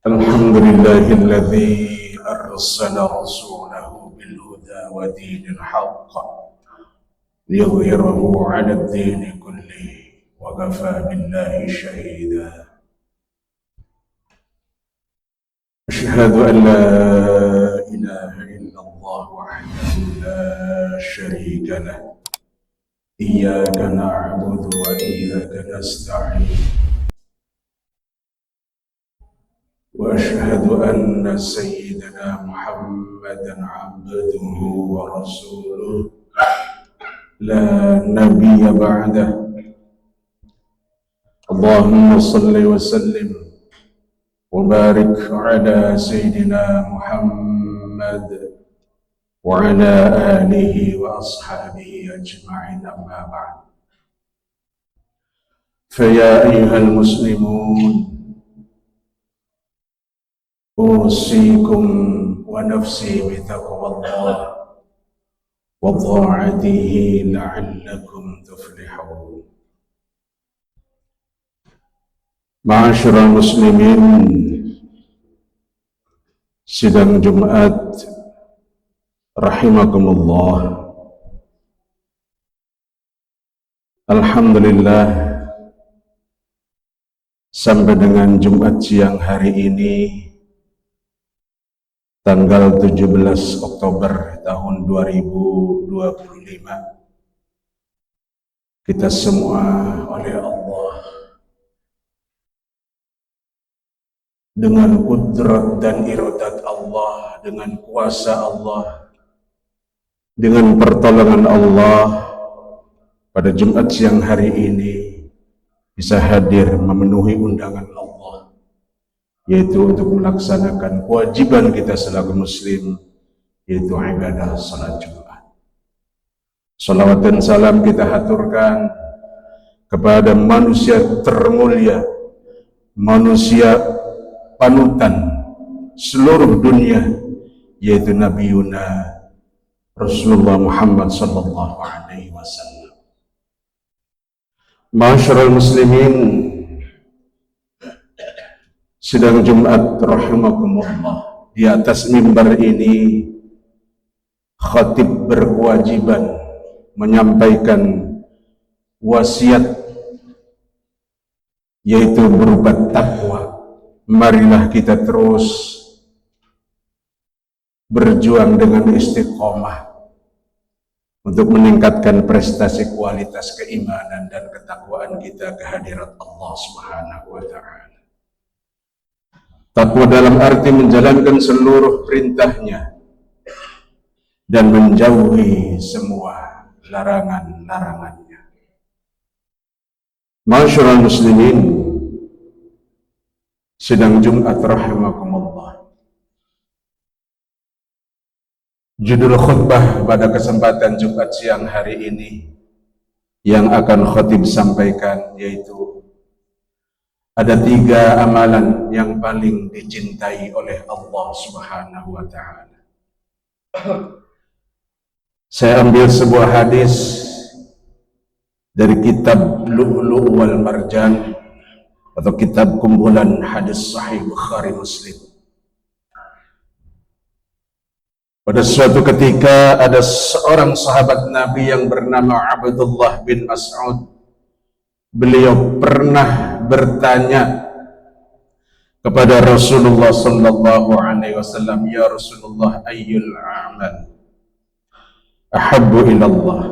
الحمد لله الذي أرسل رسوله بالهدى ودين الحق ليظهره على الدين كله وكفى بالله شهيدا. أشهد أن لا إله إلا الله وحده لا شريك له إياك نعبد وإياك نستعين. وأشهد أن سيدنا محمدا عبده ورسوله لا نبي بعده. اللهم صل وسلم وبارك على سيدنا محمد وعلى آله وأصحابه أجمعين، أما بعد. فيا أيها المسلمون، أوصيكم ونفسي بتقوى الله وطاعته لعلكم تفلحون. معاشر muslimin, sidang Jumat rahimakumullah. Alhamdulillah, sampai dengan Jumat siang hari ini, tanggal 17 Oktober tahun 2025, kita semua oleh Allah dengan kudrat dan iradat Allah, dengan kuasa Allah, dengan pertolongan Allah, pada Jumat siang hari ini bisa hadir memenuhi undangan Allah, yaitu untuk melaksanakan kewajiban kita selaku muslim, yaitu ibadah salat Jumat. Salawat dan salam kita haturkan kepada manusia termulia, manusia panutan seluruh dunia, yaitu Nabi Yuna Rasulullah Muhammad sallallahu alaihi wasallam. Ma'asyiral muslimin, sidang Jumat rahimakumullah, di atas mimbar ini khatib berkewajiban menyampaikan wasiat, yaitu berupa takwa. Marilah kita terus berjuang dengan istiqomah untuk meningkatkan prestasi kualitas keimanan dan ketakwaan kita kehadirat Allah Subhanahu wa ta'ala. Takwa dalam arti menjalankan seluruh perintahnya dan menjauhi semua larangan-larangannya. Ma'asyiral muslimin, sidang Jumat rahimakumullah. Judul khutbah pada kesempatan Jumat siang hari ini yang akan khatib sampaikan yaitu ada 3 amalan yang paling dicintai oleh Allah Subhanahu wa ta'ala. Saya ambil sebuah hadis dari kitab Lu'lu' wal Marjan atau kitab kumpulan hadis sahih Bukhari Muslim. Pada suatu ketika ada seorang sahabat Nabi yang bernama Abdullah bin Mas'ud. Beliau pernah bertanya kepada Rasulullah sallallahu alaihi wasallam, "Ya Rasulullah, ayyul a'mal ahabbu ilallah?"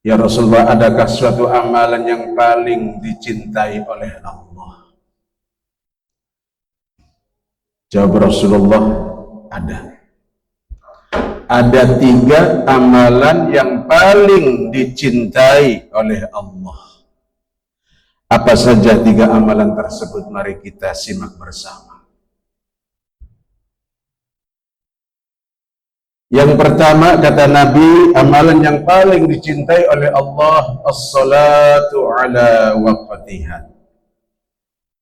Ya Rasulullah, adakah suatu amalan yang paling dicintai oleh Allah? Jawab Rasulullah, ada. Ada 3 amalan yang paling dicintai oleh Allah. Apa saja 3 amalan tersebut? Mari kita simak bersama. Yang pertama, kata Nabi, amalan yang paling dicintai oleh Allah, as-salatu ala waqtiha.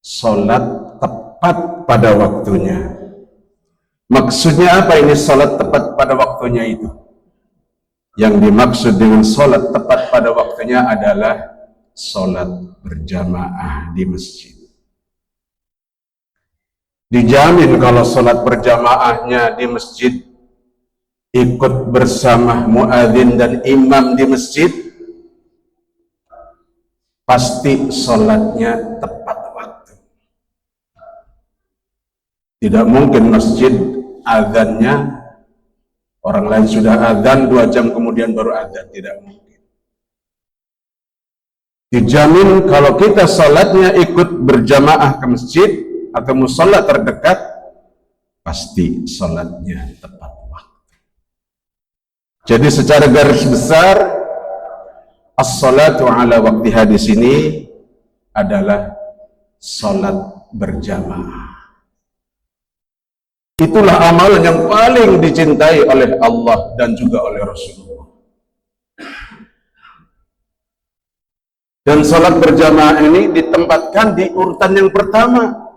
Salat tepat pada waktunya. Maksudnya apa ini salat tepat pada waktunya itu? Yang dimaksud dengan salat tepat pada waktunya adalah salat berjamaah di masjid. Dijamin kalau sholat berjamaahnya di masjid, ikut bersama muadzin dan imam di masjid, pasti sholatnya tepat waktu. Tidak mungkin masjid azannya orang lain sudah azan 2 jam kemudian baru azan, tidak mungkin. Dijamin kalau kita sholatnya ikut berjamaah ke masjid atau musola terdekat, pasti sholatnya tepat waktu. Jadi secara garis besar, as-salatu ala waqtiha di sini adalah sholat berjamaah. Itulah amalan yang paling dicintai oleh Allah dan juga oleh Rasulullah. Dan sholat berjamaah ini ditempatkan di urutan yang pertama.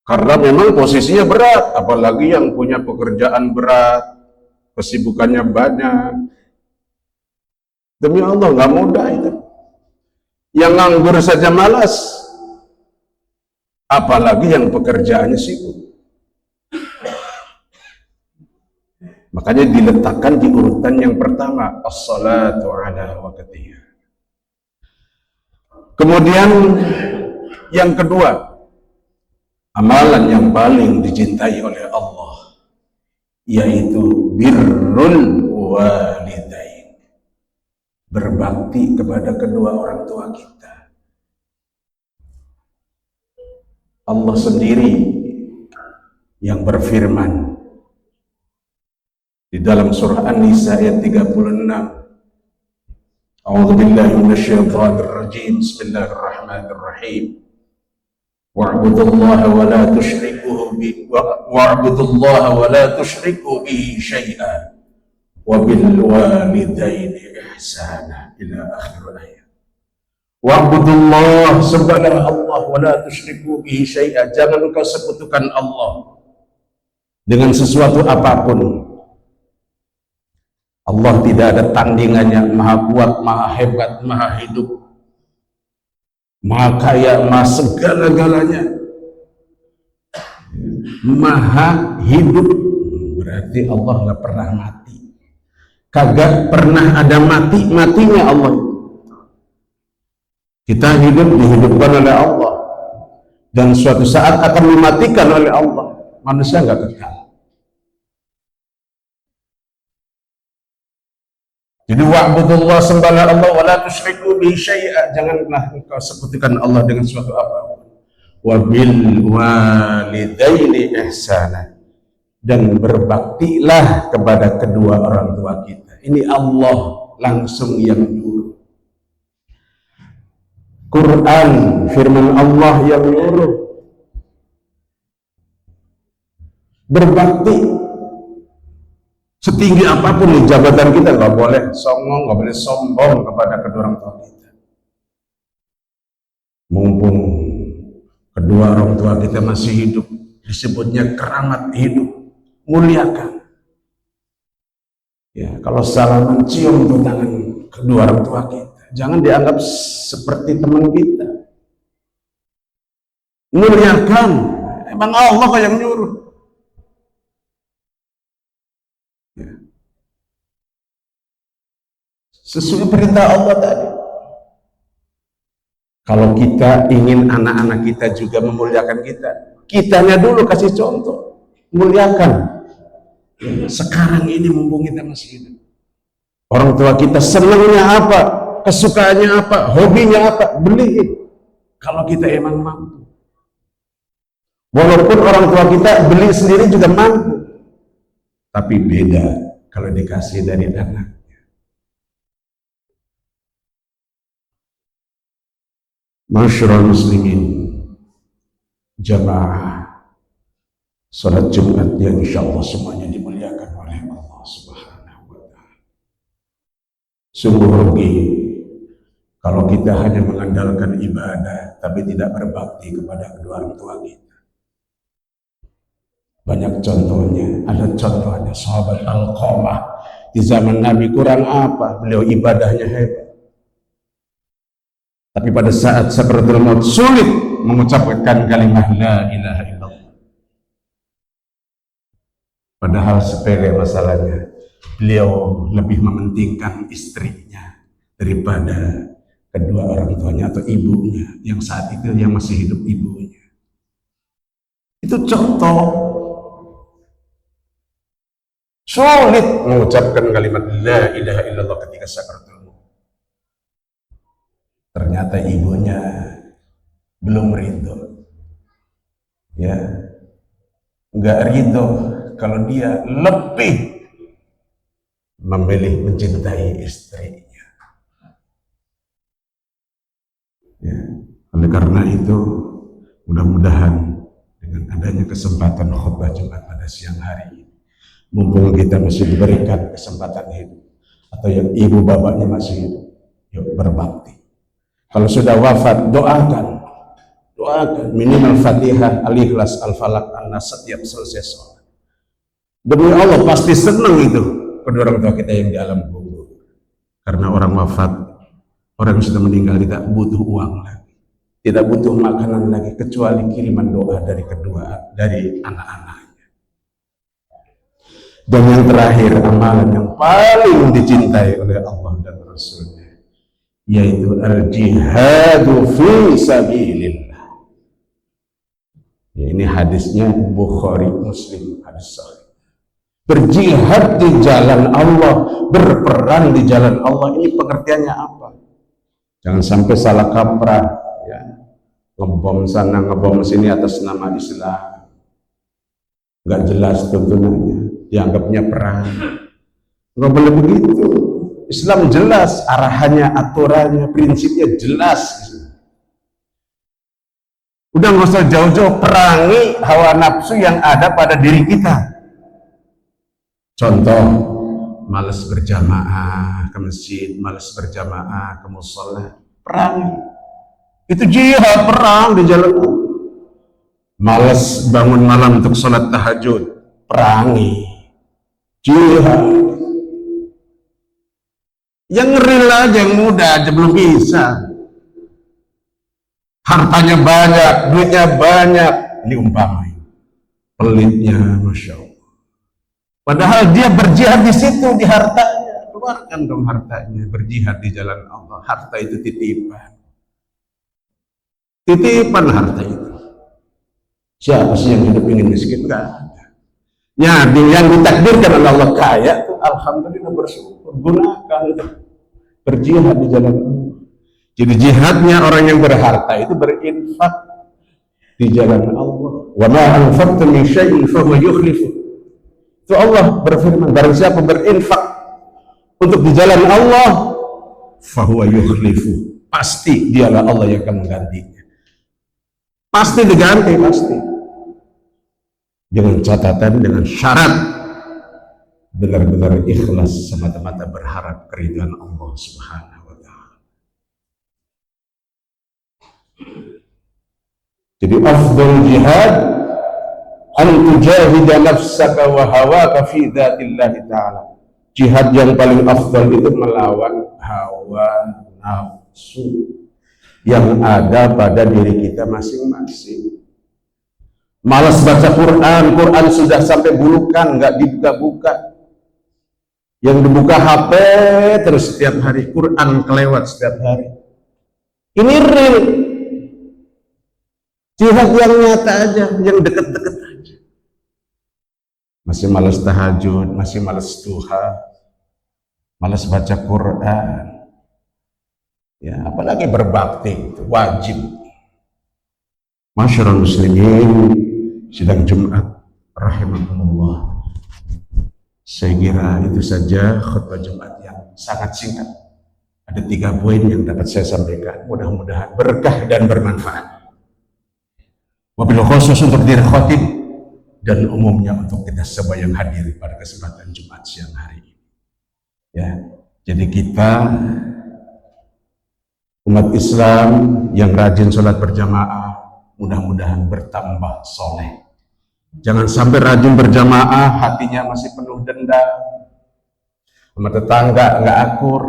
Karena memang posisinya berat, apalagi yang punya pekerjaan berat, kesibukannya banyak. Demi Allah, nggak mudah itu. Yang nganggur saja malas, apalagi yang pekerjaannya sibuk. Makanya diletakkan di urutan yang pertama, as-salatu ala waqtiha. Kemudian yang kedua, amalan yang paling dicintai oleh Allah, yaitu birrul walidain, berbakti kepada kedua orang tua kita. Allah sendiri yang berfirman di dalam surah An-Nisa ayat 36, A'udzu billahi minasyaitonir rajim. Bismillahirrahmanirrahim. Wa'budullaha wa la tusyriku bihi wa'budullaha wa la tusyriku bihi syai'an wa bil walidaini ihsana ila akhir ayat. Wa'budullah, sembahlah Allah, wa la tusyriku bihi syai'an, jangan engkau sekutukan Allah dengan sesuatu apapun. Allah tidak ada tandingannya, maha kuat, maha hebat, maha hidup, maha kaya, maha segala-galanya, maha hidup. Berarti Allah nggak pernah mati, kagak pernah ada matinya Allah. Kita hidup dihidupkan oleh Allah, dan suatu saat akan dimatikan oleh Allah. Manusia nggak kekal. Jadi wa'budullah, sembahlah Allah, wa la tusyriku bihi syai'a, janganlah engkau sekutukan Allah dengan suatu apapun. Wa bil walidaini ihsana, dan berbaktilah kepada kedua orang tua kita. Ini Allah langsung yang nyuruh. Quran, firman Allah yang nyuruh. Berbakti setinggi apapun di jabatan kita, nggak boleh songong, nggak boleh sombong kepada kedua orang tua kita. Mumpung kedua orang tua kita masih hidup, disebutnya keramat hidup, muliakan. Ya, kalau salaman, cium tuh tangan kedua orang tua kita, jangan dianggap seperti teman kita. Muliakan, emang Allah kok yang nyuruh. Sesuai perintah Allah tadi. Kalau kita ingin anak-anak kita juga memuliakan kita, kitanya dulu kasih contoh, muliakan. Sekarang ini mumpung kita masih hidup, orang tua kita senangnya apa, kesukaannya apa, hobinya apa, beliin. Kalau kita emang mampu. Walaupun orang tua kita beli sendiri juga mampu, tapi beda kalau dikasih dari anak. Masyarul muslimin, jamaah salat Jumat yang insyaallah semuanya dimuliakan oleh Allah Subhanahu wa ta'ala. Sungguh rugi kalau kita hanya mengandalkan ibadah tapi tidak berbakti kepada kedua orang tua kita. Banyak contohnya, ada contohnya sahabat Alqamah di zaman Nabi, kurang apa, beliau ibadahnya hebat. Tapi pada saat sakaratul maut sulit mengucapkan kalimat la ilaha illallah. Padahal sepele masalahnya. Beliau lebih mementingkan istrinya daripada kedua orang tuanya atau ibunya yang saat itu yang masih hidup ibunya. Itu contoh sulit mengucapkan kalimat la ilaha illallah ketika sakaratul maut. Ternyata ibunya belum ridho, ya, nggak ridho kalau dia lebih memilih mencintai istrinya. Ya, oleh karena itu mudah-mudahan dengan adanya kesempatan khutbah Jumat pada siang hari ini, mumpung kita masih diberikan kesempatan hidup, atau yang ibu bapaknya masih hidup, yuk berbakti. Kalau sudah wafat, doakan minimal Fatihah, Al-Ikhlas, Al-Falaq, An-Nas setiap selesai sholat. Demi Allah pasti senang itu kedua orang tua kita yang di alam kubur. Karena orang wafat, orang yang sudah meninggal tidak butuh uang lagi, tidak butuh makanan lagi, kecuali kiriman doa dari anak-anaknya. Dan yang terakhir, amalan yang paling dicintai oleh Allah dan Rasulnya, yaitu al-jihadu fi sabilillah. Ya, ini hadisnya Bukhari Muslim, hadis sahih. Berjihad di jalan Allah, berperang di jalan Allah, ini pengertiannya apa? Jangan sampai salah kaprah, ya, ngebom sana ngebom sini atas nama Islam, nggak jelas tuntunannya, dianggapnya perang. Nggak boleh begitu. Islam jelas arahannya, aturannya, prinsipnya jelas. Udah nggak usah jauh-jauh, perangi hawa nafsu yang ada pada diri kita. Contoh, malas berjamaah ke masjid, malas berjamaah ke musola, perangi. Itu jihad, perang di jalan Allah. Malas bangun malam untuk sholat tahajud, perangi, jihad. Yang real aja, yang muda aja belum bisa. Hartanya banyak, duitnya banyak, ini umpama pelitnya, masya Allah. Padahal dia berjihad di situ, di hartanya. Keluarkan dong hartanya, berjihad di jalan Allah. Harta itu titipan, titipan harta itu. Siapa sih yang hidup ingin miskin? Enggak ada. Ya, yang ditakdirkan oleh Allah kaya, tuh alhamdulillah bersyukur, gunakan berjihad di jalan Allah. Jadi jihadnya orang yang berharta itu berinfak di jalan Allah. Wa ma anfaqtum min syai'in fa huwa yukhlifu. Itu Allah berfirman, barang siapa berinfak untuk di jalan Allah, fa huwa yukhlifu. Pasti dialah Allah yang akan menggantinya. Pasti diganti, pasti. Dengan catatan, dengan syarat benar-benar ikhlas semata-mata berharap keridhaan Allah Subhanahu wa ta'ala. Jadi afdal jihad an tujahida nafsaka wa hawaka fi dzatillahi ta'ala. Jihad yang paling afdal itu melawan hawa nafsu yang ada pada diri kita masing-masing. Malas baca Quran, Quran sudah sampai bulukan, nggak dibuka-buka. Yang dibuka HP terus setiap hari, Quran kelewat setiap hari. Ini real. Jihad yang nyata aja, yang deket-deket aja. Masih malas tahajud, masih malas duha, malas baca Quran. Ya, apalagi berbakti, itu wajib. Masyarul muslimin, sidang Jumat rahimahumullah. Saya kira itu saja khutbah Jumat yang sangat singkat. Ada 3 poin yang dapat saya sampaikan. Mudah-mudahan berkah dan bermanfaat. Wabil khusus untuk diri khotib dan umumnya untuk kita semua yang hadir pada kesempatan Jumat siang hari ini. Ya, jadi kita umat Islam yang rajin sholat berjamaah, mudah-mudahan bertambah soleh. Jangan sampai rajin berjamaah hatinya masih penuh dendam, sama tetangga nggak akur,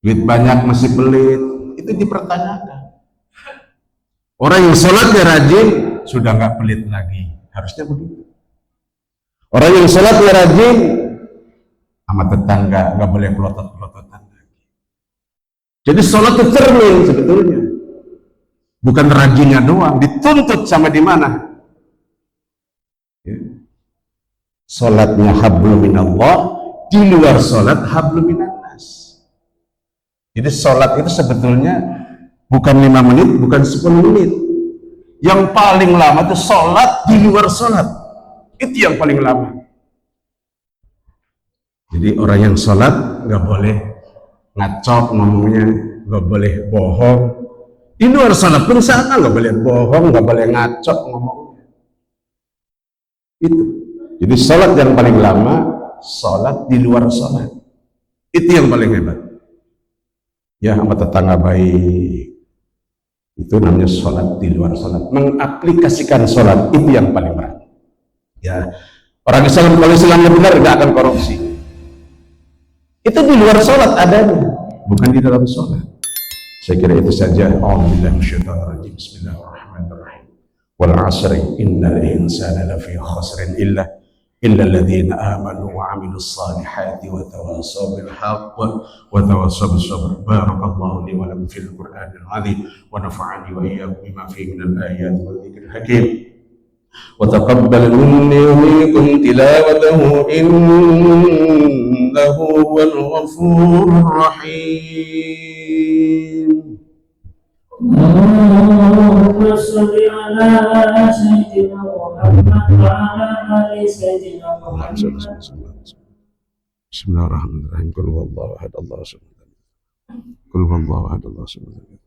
duit banyak masih pelit, itu dipertanyakan. Orang yang sholatnya rajin sudah nggak pelit lagi. Harusnya begitu. Orang yang sholatnya rajin sama tetangga nggak boleh pelotot-pelototan lagi. Jadi sholat itu cermin sebetulnya. Bukan rajinnya doang, dituntut sama di mana. Ya. Sholatnya hablum minallah, di luar sholat hablum minannas. Jadi sholat itu sebetulnya bukan 5 menit, bukan 10 menit. Yang paling lama itu sholat di luar sholat. Itu yang paling lama. Jadi orang yang sholat nggak boleh ngacok ngomongnya, nggak boleh bohong. Di luar sholat pun sama, nggak boleh bohong, nggak boleh ngacok ngomongnya. Itu. Jadi sholat yang paling lama, sholat di luar sholat. Itu yang paling hebat. Ya, sama tetangga baik. Itu namanya sholat di luar sholat. Mengaplikasikan sholat itu yang paling berat. Ya, orang Islam kalau Islamnya benar nggak akan korupsi. Itu di luar sholat adanya, bukan di dalam sholat. Saya kira itu saja. A'udzubillahi Bismillahirrahmanirrahim. Wal 'asri innal insana lafi khusrin illa alladziina aamanu wa 'amilus shalihati wa tawassaw bil haqqi wa tawassaw bis sabr. Barakallahu li wa lakum fil Qur'anil 'azim wa nafa'ani wa iyyakum bima fihi minal ayati wal dzikril hakim. Wa taqabbal minni wa minkum tilawatahu innahu huwal ghafurur rahim. اللهم صل على سيدنا محمد وعلى آل سيدنا محمد. Bismillahirrahmanirrahim. Qul huwallahu ahad, Allahu samad. Qul huwallahu ahad, Allahu samad.